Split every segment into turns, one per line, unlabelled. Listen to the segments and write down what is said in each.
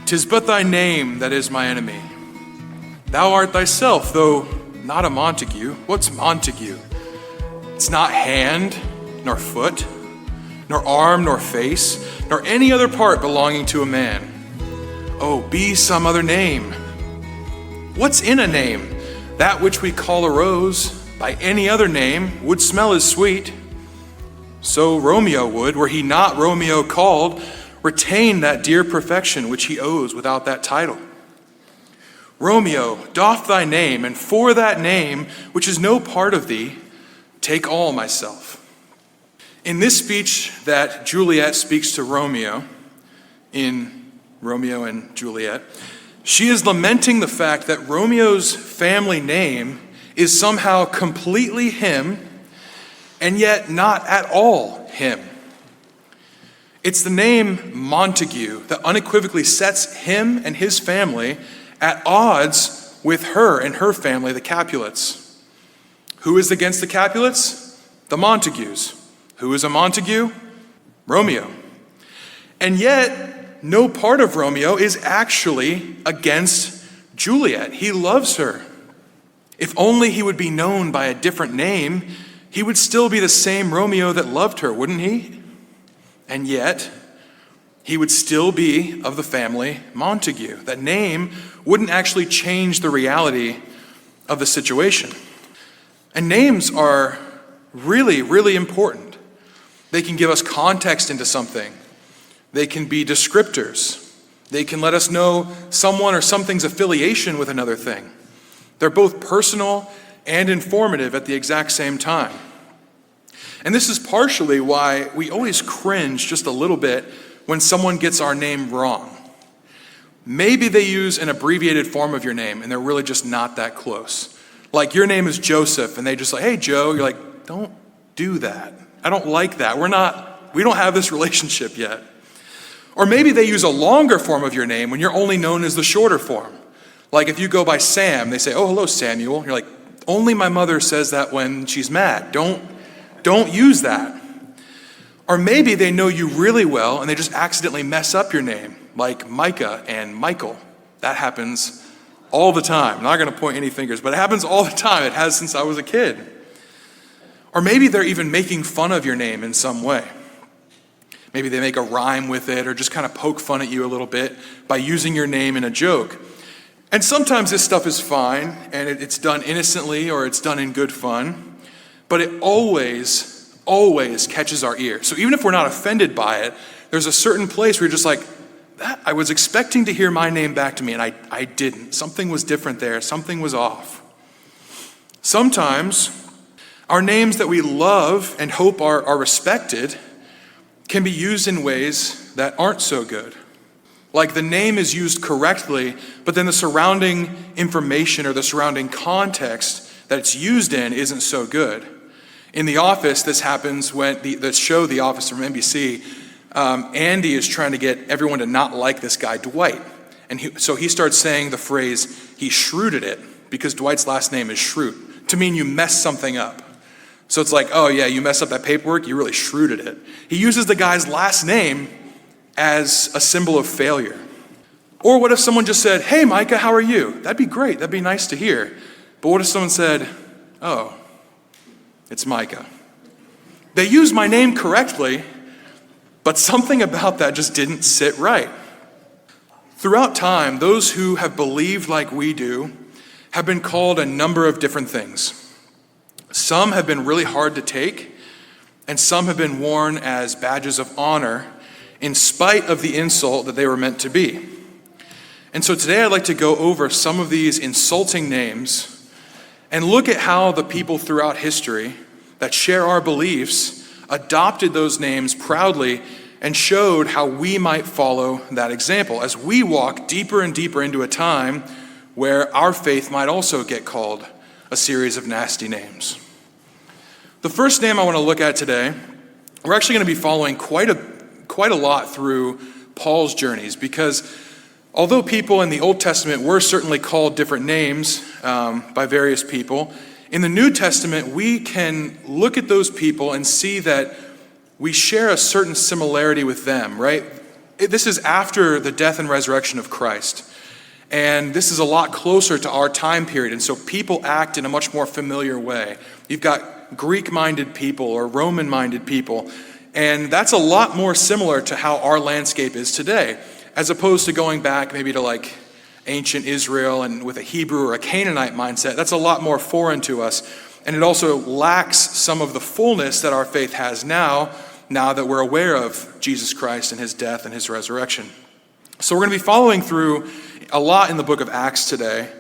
'Tis but thy name that is my enemy. Thou art thyself, though not a Montague. What's Montague? It's not hand, nor foot, nor arm, nor face, nor any other part belonging to a man. Oh, be some other name. What's in a name? That which we call a rose, by any other name, would smell as sweet. So Romeo would, were he not Romeo called, retain that dear perfection which he owes without that title. Romeo, doff thy name, and for that name, which is no part of thee, take all myself. In this speech that Juliet speaks to Romeo, in Romeo and Juliet, she is lamenting the fact that Romeo's family name is somehow completely him, and yet not at all him. It's the name Montague that unequivocally sets him and his family at odds with her and her family, the Capulets. Who is against the Capulets? The Montagues. Who is a Montague? Romeo. And yet, no part of Romeo is actually against Juliet. He loves her. If only he would be known by a different name, he would still be the same Romeo that loved her, wouldn't he? And yet, he would still be of the family Montague. That name wouldn't actually change the reality of the situation. And names are really, really important. They can give us context into something. They can be descriptors. They can let us know someone or something's affiliation with another thing. They're both personal and informative at the exact same time. And this is partially why we always cringe just a little bit when someone gets our name wrong. Maybe they use an abbreviated form of your name and they're really just not that close. Like your name is Joseph and they just like, hey Joe, you're like, don't do that. I don't like that. We don't have this relationship yet. Or maybe they use a longer form of your name when you're only known as the shorter form. Like if you go by Sam, they say, oh, hello, Samuel. You're like, only my mother says that when she's mad. Don't use that. Or maybe they know you really well and they just accidentally mess up your name, like Micah and Michael. That happens all the time. I'm not going to point any fingers, but it happens all the time. It has since I was a kid. Or maybe they're even making fun of your name in some way. Maybe they make a rhyme with it or just kind of poke fun at you a little bit by using your name in a joke. And sometimes this stuff is fine and it's done innocently or it's done in good fun, but it always catches our ear. So even if we're not offended by it, there's a certain place where you're just like, I was expecting to hear my name back to me and I didn't. Something was different there. Something was off. Sometimes our names that we love and hope are respected can be used in ways that aren't so good. Like the name is used correctly, but then the surrounding information or the surrounding context that it's used in isn't so good. In The Office, this happens when the show The Office from NBC, Andy is trying to get everyone to not like this guy, Dwight. And so he starts saying the phrase, he shrewded it, because Dwight's last name is Schrute, to mean you mess something up. So it's like, oh yeah, you messed up that paperwork, you really shrewded it. He uses the guy's last name as a symbol of failure. Or what if someone just said, hey Micah, how are you? That'd be great, that'd be nice to hear. But what if someone said, oh, it's Micah. They used my name correctly, but something about that just didn't sit right. Throughout time, those who have believed like we do have been called a number of different things. Some have been really hard to take, and some have been worn as badges of honor in spite of the insult that they were meant to be. And so today I'd like to go over some of these insulting names and look at how the people throughout history that share our beliefs adopted those names proudly and showed how we might follow that example as we walk deeper and deeper into a time where our faith might also get called a series of nasty names. The first name I want to look at today, we're actually going to be following quite a lot through Paul's journeys, because although people in the Old Testament were certainly called different names by various people, in the New Testament we can look at those people and see that we share a certain similarity with them, right? This is after the death and resurrection of Christ. And this is a lot closer to our time period. And so people act in a much more familiar way. You've got Greek-minded people or Roman-minded people. And that's a lot more similar to how our landscape is today, as opposed to going back maybe to like ancient Israel and with a Hebrew or a Canaanite mindset. That's a lot more foreign to us. And it also lacks some of the fullness that our faith has now that we're aware of Jesus Christ and his death and his resurrection. So we're going to be following through a lot in the book of Acts today,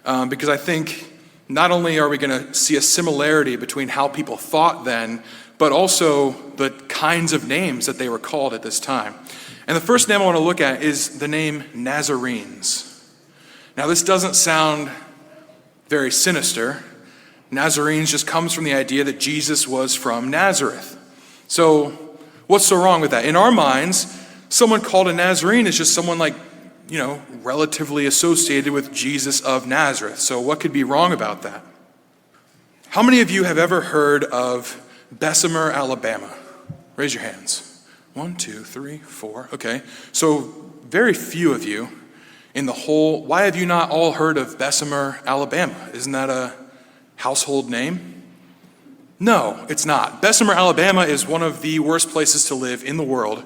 because I think not only are we going to see a similarity between how people thought then, but also the kinds of names that they were called at this time. And the first name I want to look at is the name Nazarenes. Now this doesn't sound very sinister. Nazarenes just comes from the idea that Jesus was from Nazareth. So what's so wrong with that? In our minds, someone called a Nazarene is just someone like, relatively associated with Jesus of Nazareth. So what could be wrong about that? How many of you have ever heard of Bessemer, Alabama? Raise your hands. 1, 2, 3, 4. Okay. So very few of you in the whole. Why have you not all heard of Bessemer, Alabama? Isn't that a household name? No, it's not. Bessemer, Alabama is one of the worst places to live in the world,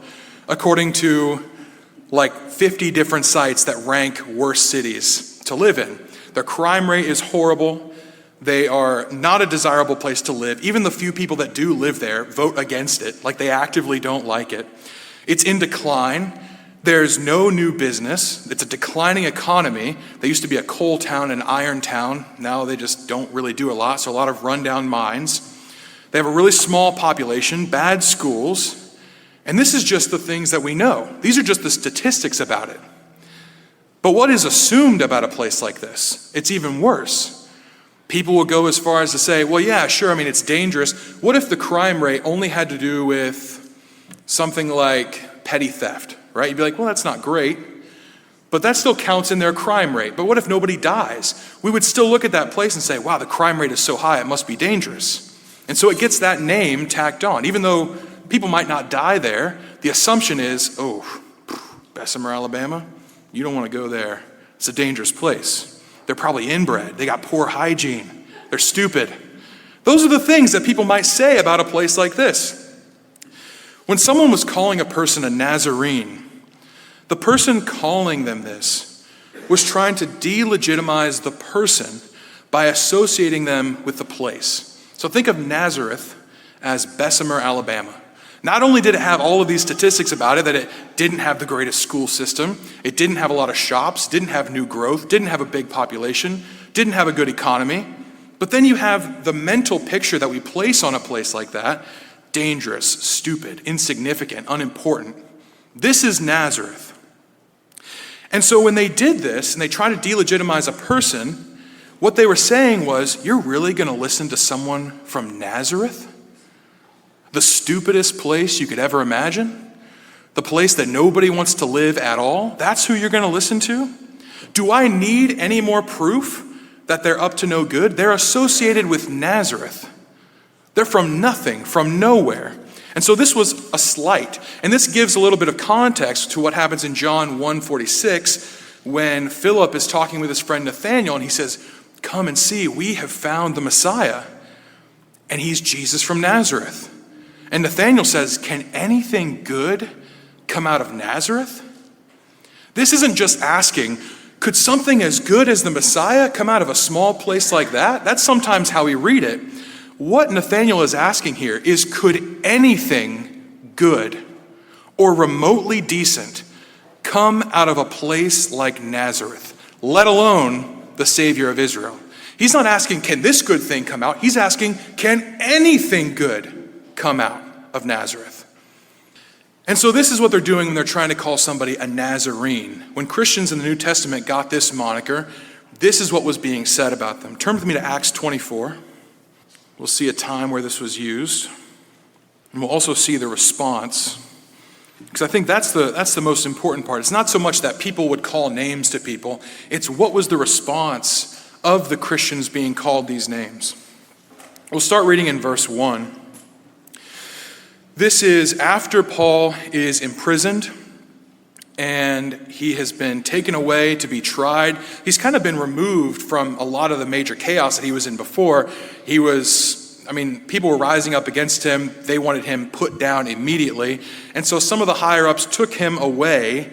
according to like 50 different sites that rank worst cities to live in. Their crime rate is horrible. They are not a desirable place to live. Even the few people that do live there vote against it, like they actively don't like it. It's in decline. There's no new business. It's a declining economy. They used to be a coal town and iron town. Now they just don't really do a lot, so a lot of rundown mines. They have a really small population, bad schools, and this is just the things that we know. These are just the statistics about it. But what is assumed about a place like this? It's even worse. People will go as far as to say, well, yeah, sure, it's dangerous. What if the crime rate only had to do with something like petty theft, right? You'd be like, well, that's not great, but that still counts in their crime rate. But what if nobody dies? We would still look at that place and say, wow, the crime rate is so high, it must be dangerous. And so it gets that name tacked on. Even though people might not die there, the assumption is, Bessemer, Alabama, you don't want to go there. It's a dangerous place. They're probably inbred. They got poor hygiene. They're stupid. Those are the things that people might say about a place like this. When someone was calling a person a Nazarene, the person calling them this was trying to delegitimize the person by associating them with the place. So think of Nazareth as Bessemer, Alabama. Not only did it have all of these statistics about it, that it didn't have the greatest school system, it didn't have a lot of shops, didn't have new growth, didn't have a big population, didn't have a good economy, but then you have the mental picture that we place on a place like that: dangerous, stupid, insignificant, unimportant. This is Nazareth. And so when they did this, and they tried to delegitimize a person, what they were saying was, you're really going to listen to someone from Nazareth? The stupidest place you could ever imagine? The place that nobody wants to live at all? That's who you're going to listen to? Do I need any more proof that they're up to no good? They're associated with Nazareth. They're from nothing, from nowhere. And so this was a slight. And this gives a little bit of context to what happens in John 1:46 when Philip is talking with his friend Nathanael, and he says, come and see, we have found the Messiah. And he's Jesus from Nazareth. And Nathanael says, can anything good come out of Nazareth? This isn't just asking, could something as good as the Messiah come out of a small place like that? That's sometimes how we read it. What Nathanael is asking here is, could anything good or remotely decent come out of a place like Nazareth, let alone the Savior of Israel? He's not asking, can this good thing come out? He's asking, can anything good come out of Nazareth? And so this is what they're doing when they're trying to call somebody a Nazarene. When Christians in the New Testament got this moniker, this is what was being said about them. Turn with me to Acts 24. We'll see a time where this was used. And we'll also see the response. Because I think that's the most important part. It's not so much that people would call names to people. It's what was the response of the Christians being called these names. We'll start reading in verse 1. This is after Paul is imprisoned. and he has been taken away to be tried. He's kind of been removed from a lot of the major chaos that he was in before. People were rising up against him. They wanted him put down immediately. And so some of the higher-ups took him away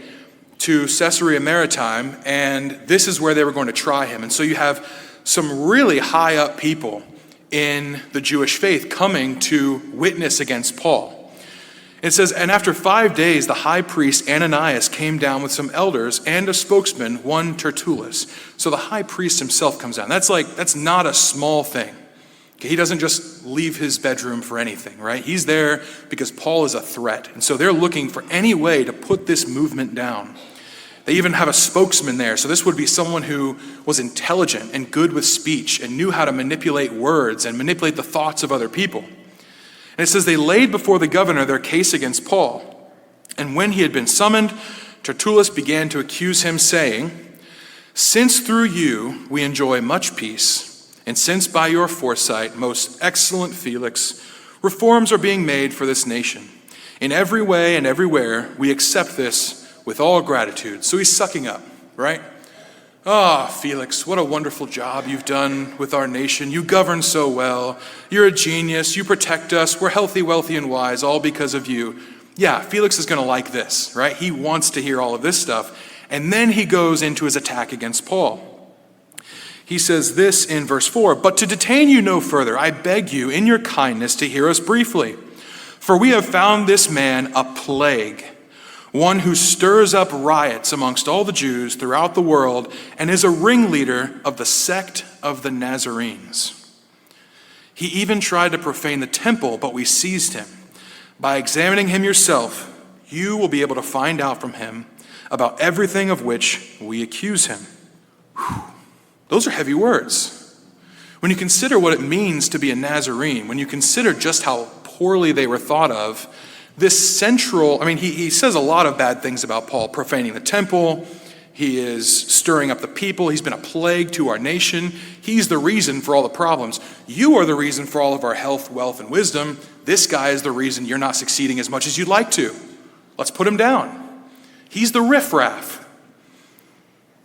to Caesarea Maritime, and this is where they were going to try him. And so you have some really high-up people in the Jewish faith coming to witness against Paul. It says, and after 5 days, the high priest Ananias came down with some elders and a spokesman, one Tertullus. So the high priest himself comes down. That's not a small thing. Okay, he doesn't just leave his bedroom for anything, right? He's there because Paul is a threat. And so they're looking for any way to put this movement down. They even have a spokesman there. So this would be someone who was intelligent and good with speech and knew how to manipulate words and manipulate the thoughts of other people. And it says they laid before the governor their case against Paul. And when he had been summoned, Tertullus began to accuse him, saying, since through you we enjoy much peace, and since by your foresight, most excellent Felix, reforms are being made for this nation, in every way and everywhere we accept this with all gratitude. So he's sucking up, right? Felix, what a wonderful job you've done with our nation. You govern so well. You're a genius. You protect us. We're healthy, wealthy, and wise, all because of you. Yeah, Felix is going to like this, right? He wants to hear all of this stuff. And then he goes into his attack against Paul. He says this in verse 4, but to detain you no further, I beg you in your kindness to hear us briefly. For we have found this man a plague, one who stirs up riots amongst all the Jews throughout the world and is a ringleader of the sect of the Nazarenes. He even tried to profane the temple, but we seized him. By examining him yourself, you will be able to find out from him about everything of which we accuse him. Whew. Those are heavy words. When you consider what it means to be a Nazarene, when you consider just how poorly they were thought of, this central, he says a lot of bad things about Paul, profaning the temple. He is stirring up the people. He's been a plague to our nation. He's the reason for all the problems. You are the reason for all of our health, wealth, and wisdom. This guy is the reason you're not succeeding as much as you'd like to. Let's put him down. He's the riffraff.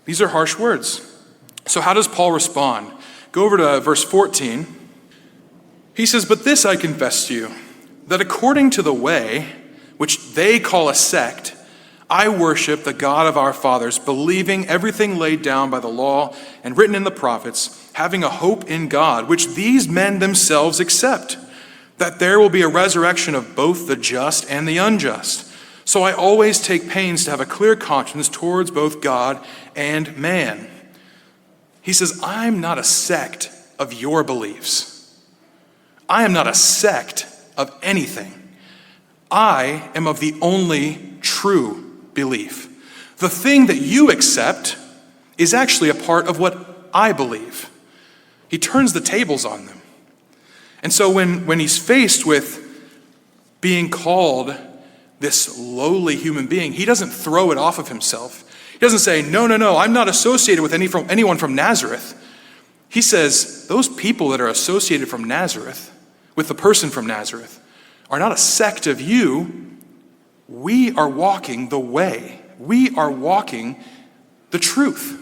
These are harsh words. So how does Paul respond? Go over to verse 14. He says, but this I confess to you, that according to the way, which they call a sect, I worship the God of our fathers, believing everything laid down by the law and written in the prophets, having a hope in God, which these men themselves accept, that there will be a resurrection of both the just and the unjust. So I always take pains to have a clear conscience towards both God and man. He says, I'm not a sect of your beliefs. I am not a sect of anything. I am of the only true belief. The thing that you accept is actually a part of what I believe. He turns the tables on them. And so when he's faced with being called this lowly human being, he doesn't throw it off of himself. He doesn't say, no, I'm not associated with anyone from Nazareth. He says, those people that are associated from Nazareth, with the person from Nazareth, are not a sect of you. We are walking the way. We are walking the truth.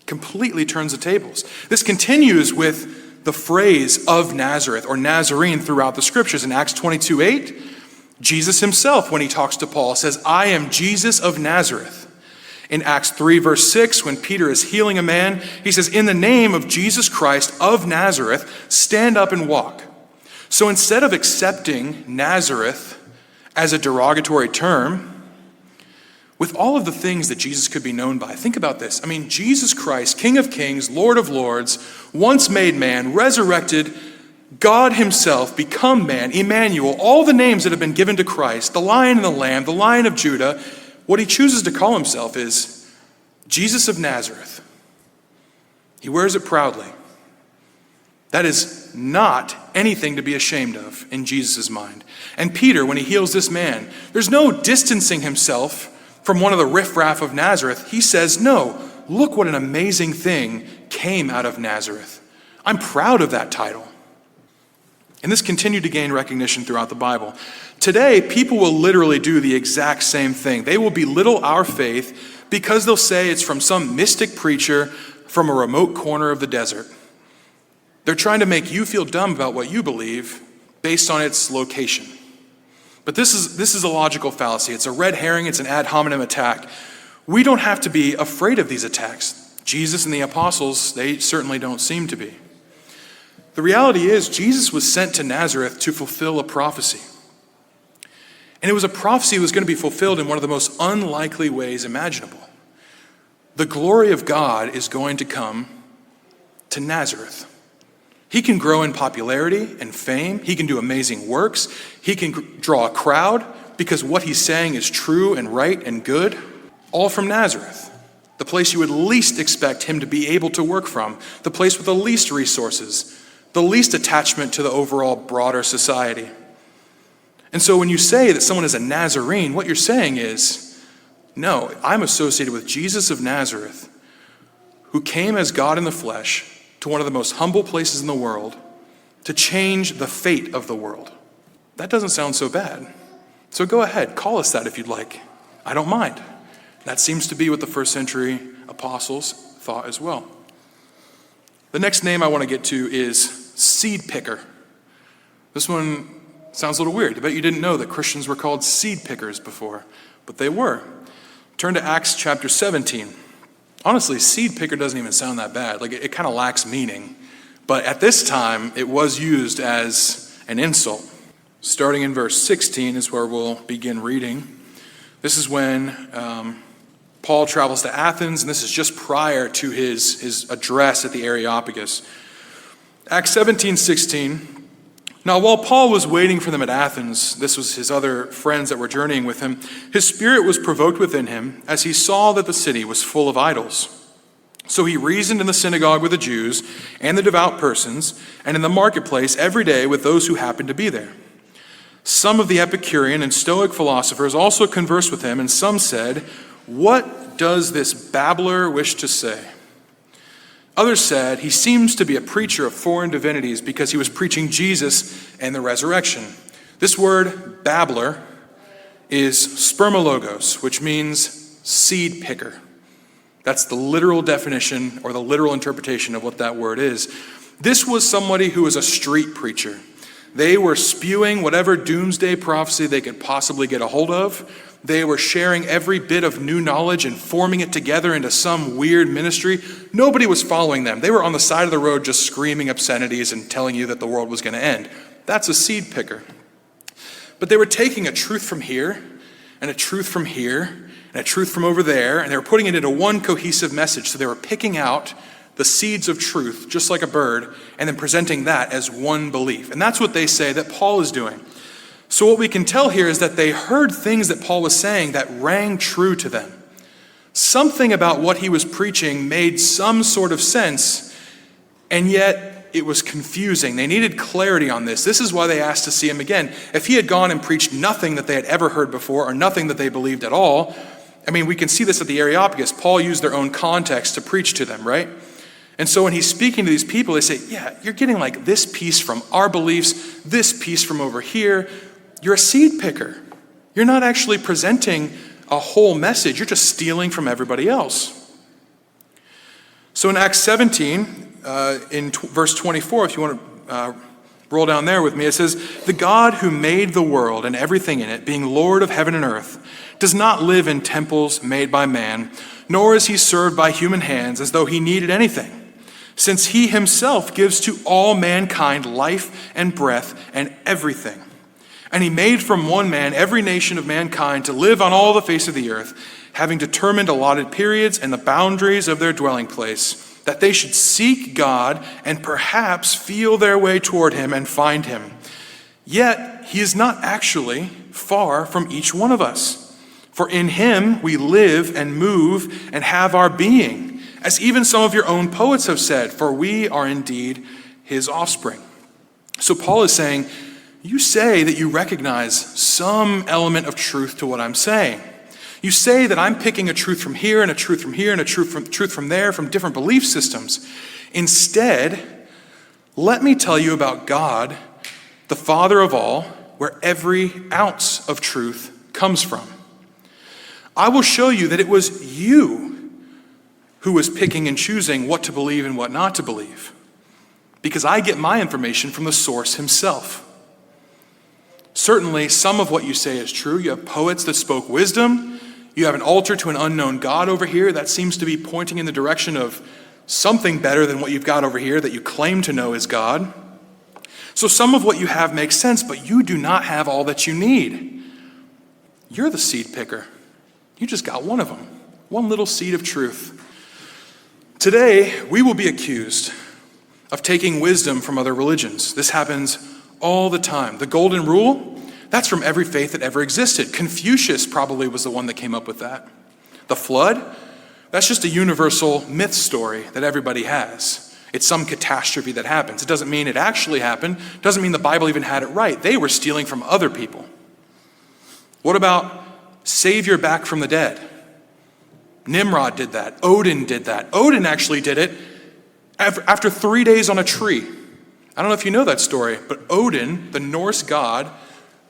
Completely turns the tables. This continues with the phrase of Nazareth or Nazarene throughout the scriptures. In Acts 22:8, Jesus himself, when he talks to Paul, says, I am Jesus of Nazareth. In Acts 3, verse 6, when Peter is healing a man, he says, in the name of Jesus Christ of Nazareth, stand up and walk. So instead of accepting Nazareth as a derogatory term, with all of the things that Jesus could be known by, think about this. Jesus Christ, King of Kings, Lord of Lords, once made man, resurrected, God himself, become man, Emmanuel, all the names that have been given to Christ, the Lion and the Lamb, the Lion of Judah, what he chooses to call himself is Jesus of Nazareth. He wears it proudly. That is not anything to be ashamed of in Jesus' mind. And Peter, when he heals this man, there's no distancing himself from one of the riffraff of Nazareth. He says, no, look what an amazing thing came out of Nazareth. I'm proud of that title. And this continued to gain recognition throughout the Bible. Today, people will literally do the exact same thing. They will belittle our faith because they'll say it's from some mystic preacher from a remote corner of the desert. They're trying to make you feel dumb about what you believe based on its location. But this is a logical fallacy. It's a red herring. It's an ad hominem attack. We don't have to be afraid of these attacks. Jesus and the apostles, they certainly don't seem to be. The reality is, Jesus was sent to Nazareth to fulfill a prophecy. And it was a prophecy that was going to be fulfilled in one of the most unlikely ways imaginable. The glory of God is going to come to Nazareth. He can grow in popularity and fame. He can do amazing works. He can draw a crowd because what he's saying is true and right and good, all from Nazareth, the place you would least expect him to be able to work from, the place with the least resources, the least attachment to the overall broader society. And so when you say that someone is a Nazarene, what you're saying is, no, I'm associated with Jesus of Nazareth, who came as God in the flesh to one of the most humble places in the world to change the fate of the world. That doesn't sound so bad. So go ahead, call us that if you'd like. I don't mind. That seems to be what the first century apostles thought as well. The next name I want to get to is Seedpicker. This one sounds a little weird. I bet you didn't know that Christians were called seed pickers before, but they were. Turn to Acts chapter 17. Honestly, seed picker doesn't even sound that bad. Like it kind of lacks meaning. But at this time, it was used as an insult. Starting in verse 16 is where we'll begin reading. This is when Paul travels to Athens, and this is just prior to his address at the Areopagus. Acts 17:16. Now, while Paul was waiting for them at Athens, this was his other friends that were journeying with him, his spirit was provoked within him as he saw that the city was full of idols. So he reasoned in the synagogue with the Jews and the devout persons, and in the marketplace every day with those who happened to be there. Some of the Epicurean and Stoic philosophers also conversed with him, and some said, "What does this babbler wish to say?" Others said, "He seems to be a preacher of foreign divinities because he was preaching Jesus and the resurrection." This word, babbler, is spermologos, which means seed picker. That's the literal definition or the literal interpretation of what that word is. This was somebody who was a street preacher. They were spewing whatever doomsday prophecy they could possibly get a hold of. They were sharing every bit of new knowledge and forming it together into some weird ministry. Nobody was following them. They were on the side of the road just screaming obscenities and telling you that the world was going to end. That's a seed picker. But they were taking a truth from here and a truth from here and a truth from over there, and they were putting it into one cohesive message. So they were picking out the seeds of truth, just like a bird, and then presenting that as one belief. And that's what they say that Paul is doing. So what we can tell here is that they heard things that Paul was saying that rang true to them. Something about what he was preaching made some sort of sense, and yet it was confusing. They needed clarity on this. This is why they asked to see him again. If he had gone and preached nothing that they had ever heard before or nothing that they believed at all, we can see this at the Areopagus. Paul used their own context to preach to them, right? And so when he's speaking to these people, they say, yeah, you're getting like this piece from our beliefs, this piece from over here. You're a seed picker. You're not actually presenting a whole message. You're just stealing from everybody else. So in Acts 17, in verse 24, if you want to roll down there with me, it says, "The God who made the world and everything in it, being Lord of heaven and earth, does not live in temples made by man, nor is he served by human hands as though he needed anything, since he himself gives to all mankind life and breath and everything. And he made from one man every nation of mankind to live on all the face of the earth, having determined allotted periods and the boundaries of their dwelling place, that they should seek God and perhaps feel their way toward him and find him. Yet he is not actually far from each one of us. For in him we live and move and have our being, as even some of your own poets have said, for we are indeed his offspring." So Paul is saying, you say that you recognize some element of truth to what I'm saying. You say that I'm picking a truth from here and a truth from here and a truth from there, from different belief systems. Instead, let me tell you about God, the Father of all, where every ounce of truth comes from. I will show you that it was you who was picking and choosing what to believe and what not to believe, because I get my information from the source himself. Certainly, some of what you say is true. You have poets that spoke wisdom. You have an altar to an unknown God over here that seems to be pointing in the direction of something better than what you've got over here that you claim to know is God. So some of what you have makes sense, but you do not have all that you need. You're the seed picker. You just got one of them, one little seed of truth. Today, we will be accused of taking wisdom from other religions. This happens all the time. The golden rule, that's from every faith that ever existed. Confucius probably was the one that came up with that. The flood, that's just a universal myth story that everybody has. It's some catastrophe that happens. It doesn't mean it actually happened. It doesn't mean the Bible even had it right. They were stealing from other people. What about Savior back from the dead? Nimrod did that. Odin did that. Odin actually did it after 3 days on a tree. I don't know if you know that story, but Odin, the Norse god,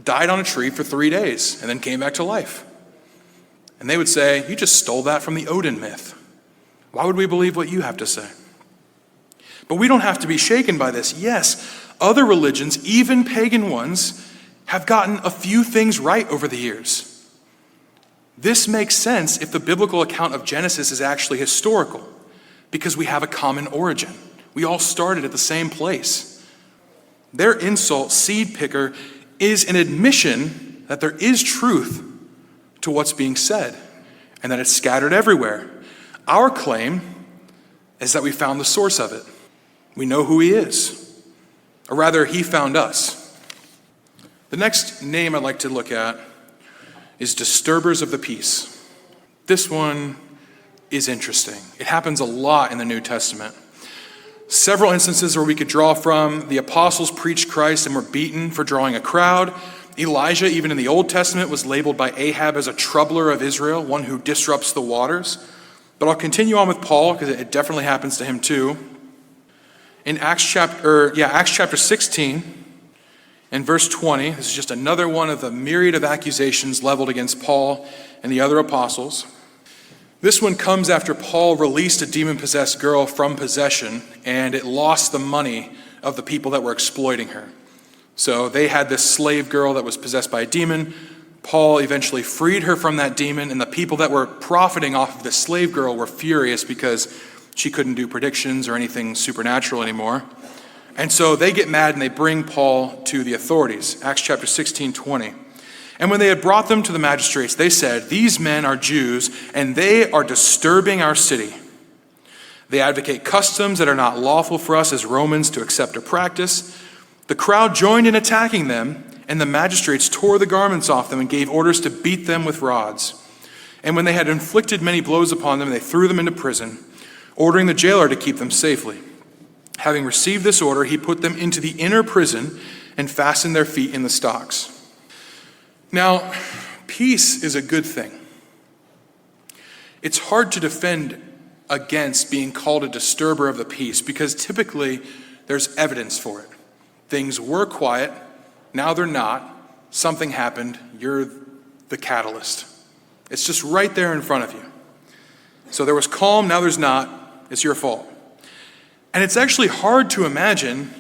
died on a tree for 3 days and then came back to life. And they would say, you just stole that from the Odin myth. Why would we believe what you have to say? But we don't have to be shaken by this. Yes, other religions, even pagan ones, have gotten a few things right over the years. This makes sense if the biblical account of Genesis is actually historical, because we have a common origin. We all started at the same place. Their insult, seed picker, is an admission that there is truth to what's being said and that it's scattered everywhere. Our claim is that we found the source of it. We know who he is, or rather, he found us. The next name I'd like to look at is disturbers of the peace. This one is interesting. It happens a lot in the New Testament. Several instances where we could draw from. The apostles preached Christ and were beaten for drawing a crowd. Elijah, even in the Old Testament, was labeled by Ahab as a troubler of Israel, one who disrupts the waters. But I'll continue on with Paul, because it definitely happens to him too. In Acts chapter 16, in verse 20, this is just another one of the myriad of accusations leveled against Paul and the other apostles. This one comes after Paul released a demon-possessed girl from possession, and it lost the money of the people that were exploiting her. So they had this slave girl that was possessed by a demon. Paul eventually freed her from that demon, and the people that were profiting off of this slave girl were furious because she couldn't do predictions or anything supernatural anymore. And so they get mad and they bring Paul to the authorities. Acts chapter 16, 20. And when they had brought them to the magistrates, they said, "These men are Jews, and they are disturbing our city. They advocate customs that are not lawful for us as Romans to accept or practice." The crowd joined in attacking them, and the magistrates tore the garments off them and gave orders to beat them with rods. And when they had inflicted many blows upon them, they threw them into prison, ordering the jailer to keep them safely. Having received this order, he put them into the inner prison and fastened their feet in the stocks. Now, peace is a good thing. It's hard to defend against being called a disturber of the peace because typically there's evidence for it. Things were quiet, now they're not. Something happened, you're the catalyst. It's just right there in front of you. So there was calm, now there's not. It's your fault. And it's actually hard to imagine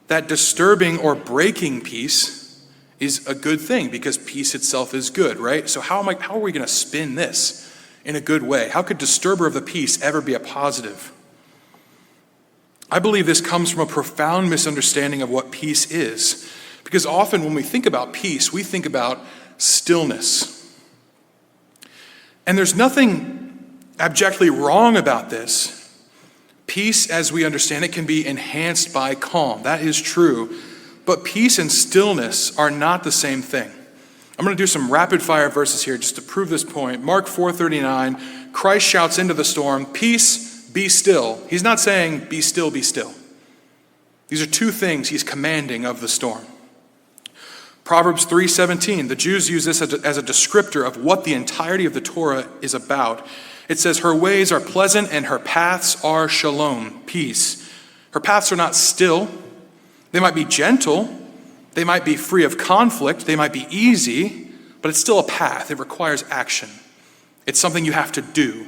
that disturbing or breaking peace is a good thing because peace itself is good, right? So how are we going to spin this in a good way? How could disturber of the peace ever be a positive? I believe this comes from a profound misunderstanding of what peace is. Because often when we think about peace, we think about stillness. And there's nothing abjectly wrong about this. Peace, as we understand it, can be enhanced by calm. That is true. But peace and stillness are not the same thing. I'm going to do some rapid fire verses here just to prove this point. Mark 4:39, Christ shouts into the storm, "Peace, be still." He's not saying, "Be still, be still." These are two things he's commanding of the storm. Proverbs 3:17, the Jews use this as a descriptor of what the entirety of the Torah is about. It says, "Her ways are pleasant and her paths are shalom," peace. Her paths are not still. They might be gentle, They might be free of conflict, they might be easy, but it's still a path. It requires action. It's something you have to do.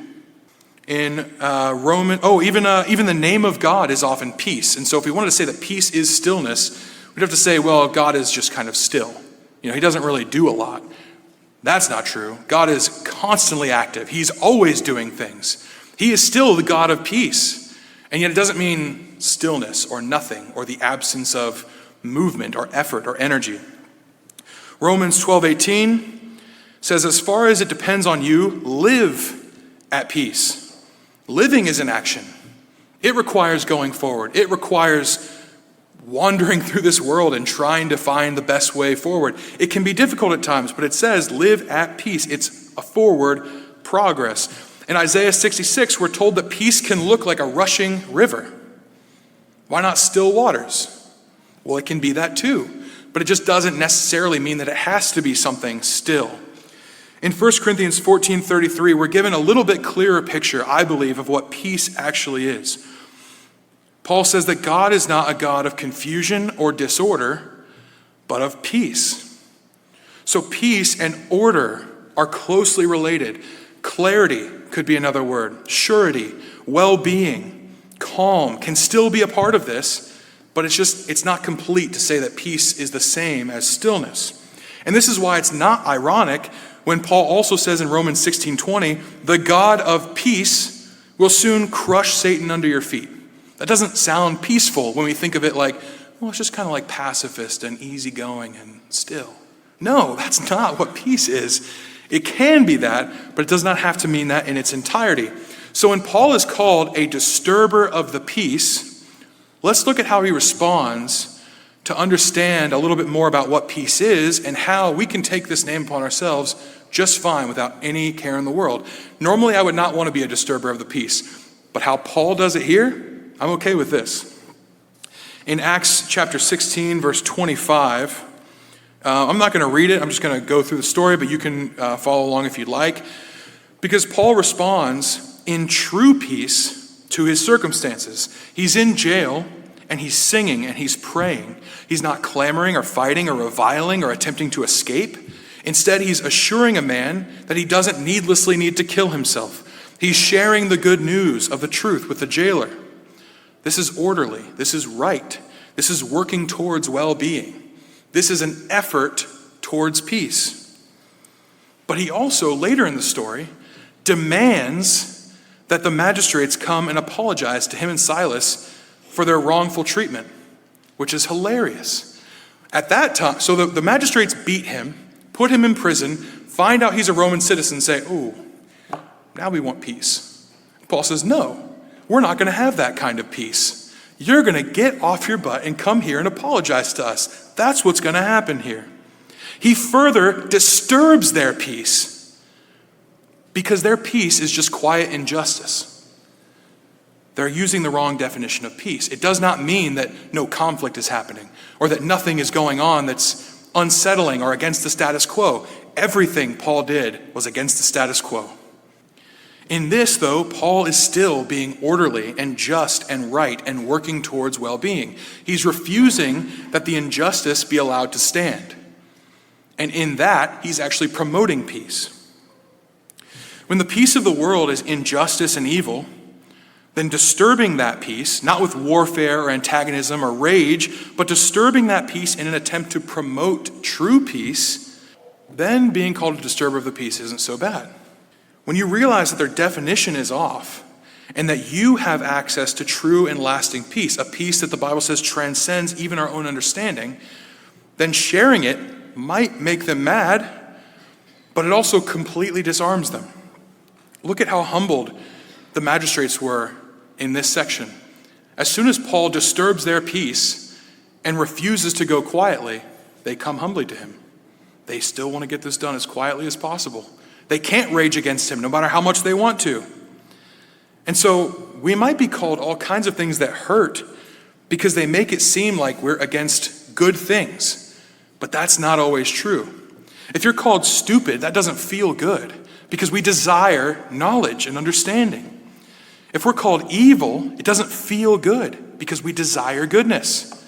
In even the name of God is often peace. And so if we wanted to say that peace is stillness, we'd have to say, well, God is just kind of still. He doesn't really do a lot. That's not true. God is constantly active. He's always doing things. He is still the God of peace. And yet it doesn't mean stillness or nothing or the absence of movement or effort or energy. Romans 12:18 says, as far as it depends on you, live at peace. Living is an action. It requires going forward. It requires wandering through this world and trying to find the best way forward. It can be difficult at times, but it says live at peace. It's a forward progress. In Isaiah 66, we're told that peace can look like a rushing river. Why not still waters? Well, it can be that too, but it just doesn't necessarily mean that it has to be something still. In 1 Corinthians 14:33, we're given a little bit clearer picture, I believe, of what peace actually is. Paul says that God is not a God of confusion or disorder, but of peace. So peace and order are closely related. Clarity could be another word. Surety, well-being, calm can still be a part of this, but it's not complete to say that peace is the same as stillness. And this is why it's not ironic when Paul also says in Romans 16:20, the God of peace will soon crush Satan under your feet. That doesn't sound peaceful when we think of it like, well, it's just kind of like pacifist and easygoing and still. No, that's not what peace is. It can be that, but it does not have to mean that in its entirety. So when Paul is called a disturber of the peace, let's look at how he responds to understand a little bit more about what peace is and how we can take this name upon ourselves just fine without any care in the world. Normally, I would not want to be a disturber of the peace, but how Paul does it here, I'm okay with this. In Acts chapter 16, verse 25, I'm not going to read it. I'm just going to go through the story, but you can follow along if you'd like. Because Paul responds in true peace to his circumstances. He's in jail, and he's singing, and he's praying. He's not clamoring or fighting or reviling or attempting to escape. Instead, he's assuring a man that he doesn't needlessly need to kill himself. He's sharing the good news of the truth with the jailer. This is orderly. This is right. This is working towards well-being. This is an effort towards peace. But he also, later in the story, demands that the magistrates come and apologize to him and Silas for their wrongful treatment, which is hilarious. At that time, so the magistrates beat him, put him in prison, find out he's a Roman citizen, say, oh, now we want peace. Paul says, no, we're not going to have that kind of peace. You're going to get off your butt and come here and apologize to us. That's what's going to happen here. He further disturbs their peace because their peace is just quiet injustice. They're using the wrong definition of peace. It does not mean that no conflict is happening or that nothing is going on that's unsettling or against the status quo. Everything Paul did was against the status quo. In this, though, Paul is still being orderly and just and right and working towards well-being. He's refusing that the injustice be allowed to stand. And in that, he's actually promoting peace. When the peace of the world is injustice and evil, then disturbing that peace, not with warfare or antagonism or rage, but disturbing that peace in an attempt to promote true peace, then being called a disturber of the peace isn't so bad. When you realize that their definition is off and that you have access to true and lasting peace, a peace that the Bible says transcends even our own understanding, then sharing it might make them mad, but it also completely disarms them. Look at how humbled the magistrates were in this section. As soon as Paul disturbs their peace and refuses to go quietly, they come humbly to him. They still want to get this done as quietly as possible. They can't rage against him no matter how much they want to. And so we might be called all kinds of things that hurt because they make it seem like we're against good things. But that's not always true. If you're called stupid, that doesn't feel good because we desire knowledge and understanding. If we're called evil, it doesn't feel good because we desire goodness.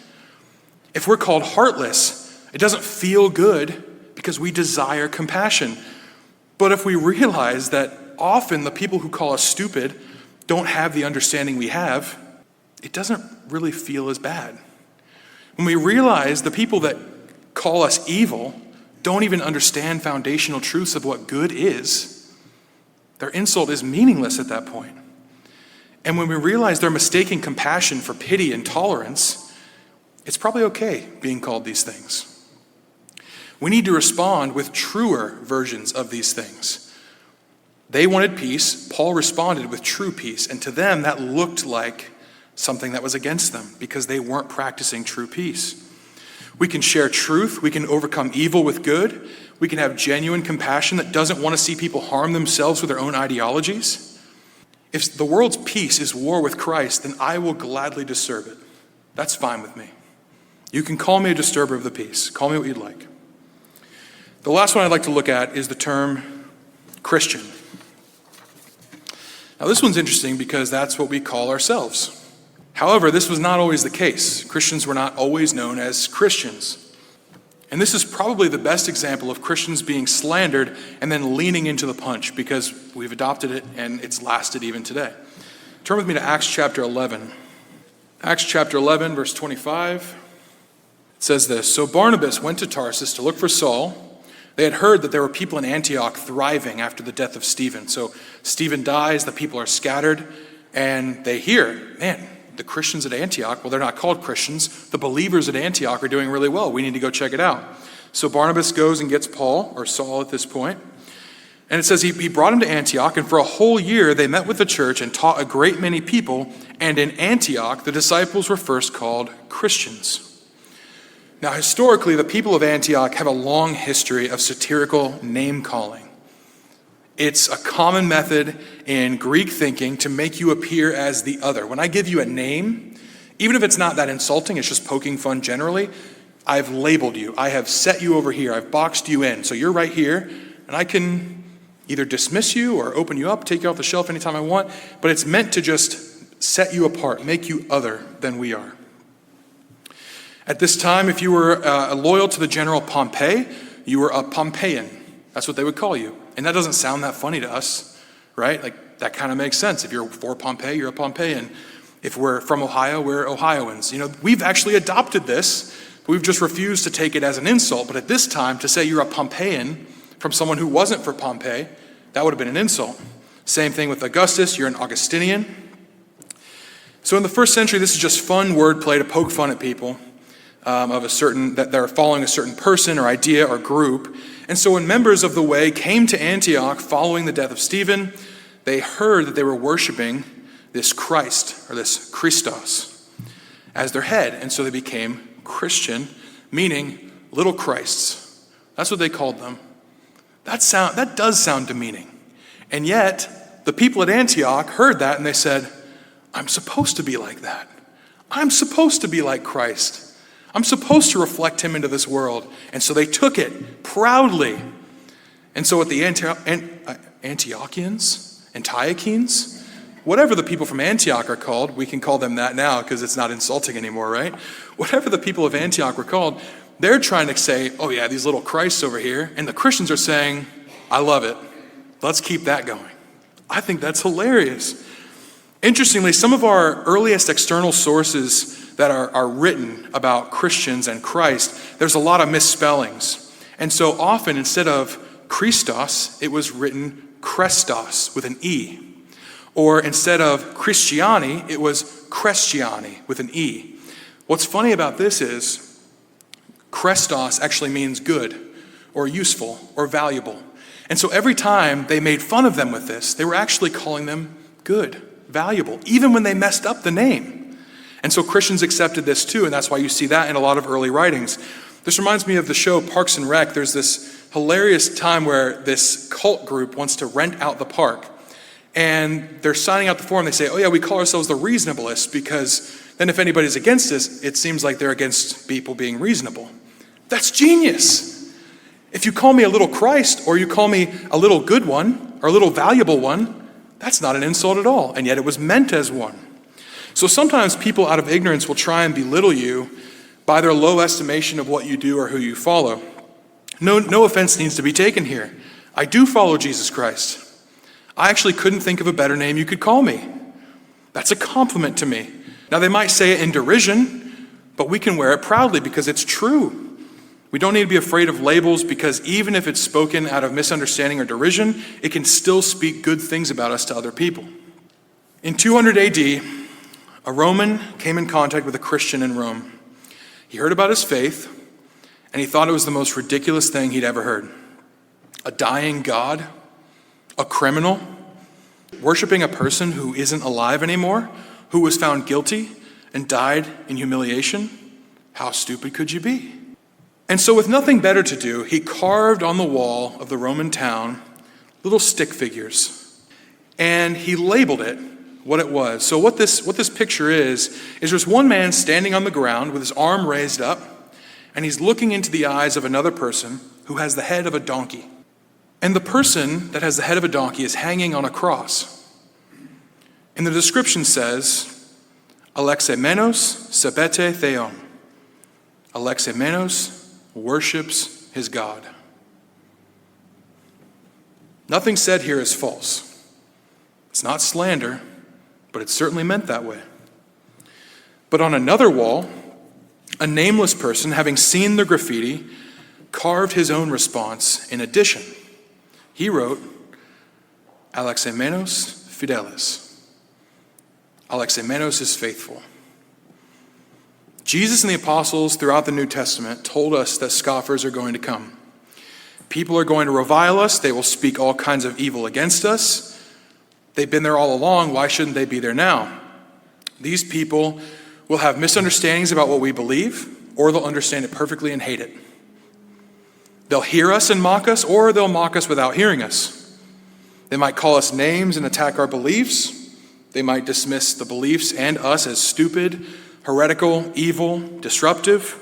If we're called heartless, It doesn't feel good because we desire compassion. But if we realize that often the people who call us stupid don't have the understanding we have, it doesn't really feel as bad. When we realize the people that call us evil don't even understand foundational truths of what good is, their insult is meaningless at that point. And when we realize they're mistaking compassion for pity and tolerance, it's probably okay being called these things. We need to respond with truer versions of these things. They wanted peace. Paul responded with true peace. And to them, that looked like something that was against them because they weren't practicing true peace. We can share truth. We can overcome evil with good. We can have genuine compassion that doesn't want to see people harm themselves with their own ideologies. If the world's peace is war with Christ, then I will gladly disturb it. That's fine with me. You can call me a disturber of the peace. Call me what you'd like. The last one I'd like to look at is the term Christian. Now this one's interesting because that's what we call ourselves. However, this was not always the case. Christians were not always known as Christians. And this is probably the best example of Christians being slandered and then leaning into the punch because we've adopted it and it's lasted even today. Turn with me to Acts chapter 11. Acts chapter 11, verse 25. It says this, "So Barnabas went to Tarsus to look for Saul. They had heard that there were people in Antioch thriving after the death of Stephen. So Stephen dies, the people are scattered, and they hear, man, the Christians at Antioch, well, they're not called Christians. The believers at Antioch are doing really well. We need to go check it out. So Barnabas goes and gets Paul, or Saul at this point. And it says he brought him to Antioch, and for a whole year they met with the church and taught a great many people. And in Antioch, the disciples were first called Christians." Now, historically, the people of Antioch have a long history of satirical name-calling. It's a common method in Greek thinking to make you appear as the other. When I give you a name, even if it's not that insulting, it's just poking fun generally, I've labeled you. I have set you over here. I've boxed you in. So you're right here, and I can either dismiss you or open you up, take you off the shelf anytime I want, but it's meant to just set you apart, make you other than we are. At this time, if you were loyal to the general Pompey, you were a Pompeian. That's what they would call you. And that doesn't sound that funny to us, right? Like, that kind of makes sense. If you're for Pompey, you're a Pompeian. If we're from Ohio, we're Ohioans. You know, we've actually adopted this. We've just refused to take it as an insult. But at this time, to say you're a Pompeian from someone who wasn't for Pompey, that would have been an insult. Same thing with Augustus, you're an Augustinian. So in the first century, this is just fun wordplay to poke fun at people of a certain, that they're following a certain person or idea or group. And so when members of the way came to Antioch following the death of Stephen, they heard that they were worshiping this Christ, or this Christos, as their head. And so they became Christian, meaning little Christs. That's what they called them. That does sound demeaning. And yet, the people at Antioch heard that and they said, I'm supposed to be like that. I'm supposed to be like Christ. I'm supposed to reflect him into this world. And so they took it proudly. And so what the Antiocheans, whatever the people from Antioch are called, we can call them that now because it's not insulting anymore, right? Whatever the people of Antioch were called, they're trying to say, oh yeah, these little Christs over here. And the Christians are saying, I love it. Let's keep that going. I think that's hilarious. Interestingly, some of our earliest external sources that are written about Christians and Christ, there's a lot of misspellings. And so often, instead of Christos, it was written Krestos with an E. Or instead of Christiani, it was Christiani with an E. What's funny about this is Krestos actually means good or useful or valuable. And so every time they made fun of them with this, they were actually calling them good, valuable, even when they messed up the name. And so Christians accepted this too, and that's why you see that in a lot of early writings. This reminds me of the show Parks and Rec. There's this hilarious time where this cult group wants to rent out the park. And they're signing out the form. They say, oh yeah, we call ourselves the reasonablists because then if anybody's against us, it seems like they're against people being reasonable. That's genius. If you call me a little Christ or you call me a little good one or a little valuable one, that's not an insult at all. And yet it was meant as one. So sometimes people out of ignorance will try and belittle you by their low estimation of what you do or who you follow. No offense needs to be taken here. I do follow Jesus Christ. I actually couldn't think of a better name you could call me. That's a compliment to me. Now, they might say it in derision, but we can wear it proudly because it's true. We don't need to be afraid of labels because even if it's spoken out of misunderstanding or derision, it can still speak good things about us to other people. In 200 AD, a Roman came in contact with a Christian in Rome. He heard about his faith, and he thought it was the most ridiculous thing he'd ever heard. A dying God, a criminal, worshiping a person who isn't alive anymore, who was found guilty and died in humiliation. How stupid could you be? And so with nothing better to do, he carved on the wall of the Roman town little stick figures, and he labeled it what it was. So what this picture is there's one man standing on the ground with his arm raised up, and he's looking into the eyes of another person who has the head of a donkey. And the person that has the head of a donkey is hanging on a cross. And the description says, Alexemenos sebete theon. Alexemenos worships his God. Nothing said here is false. It's not slander, but it's certainly meant that way. But on another wall, a nameless person, having seen the graffiti, carved his own response in addition. He wrote, Alexemenos fidelis. Alexemenos is faithful. Jesus and the apostles throughout the New Testament told us that scoffers are going to come. People are going to revile us. They will speak all kinds of evil against us. They've been there all along. Why shouldn't they be there now? These people will have misunderstandings about what we believe, or they'll understand it perfectly and hate it. They'll hear us and mock us, or they'll mock us without hearing us. They might call us names and attack our beliefs. They might dismiss the beliefs and us as stupid, heretical, evil, disruptive.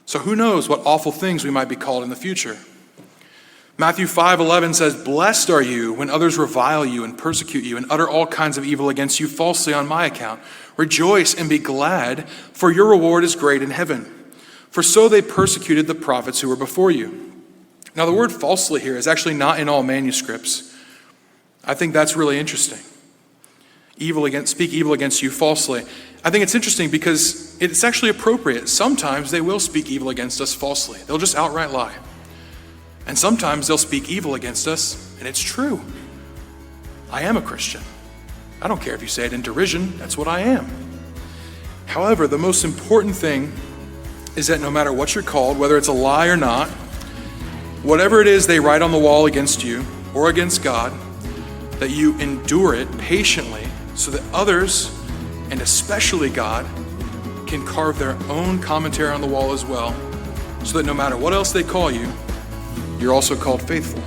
So who knows what awful things we might be called in the future. Matthew 5:11 says, Blessed are you when others revile you and persecute you and utter all kinds of evil against you falsely on my account. Rejoice and be glad, for your reward is great in heaven. For so they persecuted the prophets who were before you. Now the word falsely here is actually not in all manuscripts. I think that's really interesting. Speak evil against you falsely. I think it's interesting because it's actually appropriate. Sometimes they will speak evil against us falsely. They'll just outright lie. And sometimes they'll speak evil against us, and it's true. I am a Christian. I don't care if you say it in derision, that's what I am. However, the most important thing is that no matter what you're called, whether it's a lie or not, whatever it is they write on the wall against you or against God, that you endure it patiently so that others, and especially God, can carve their own commentary on the wall as well, so that no matter what else they call you, you're also called faithful.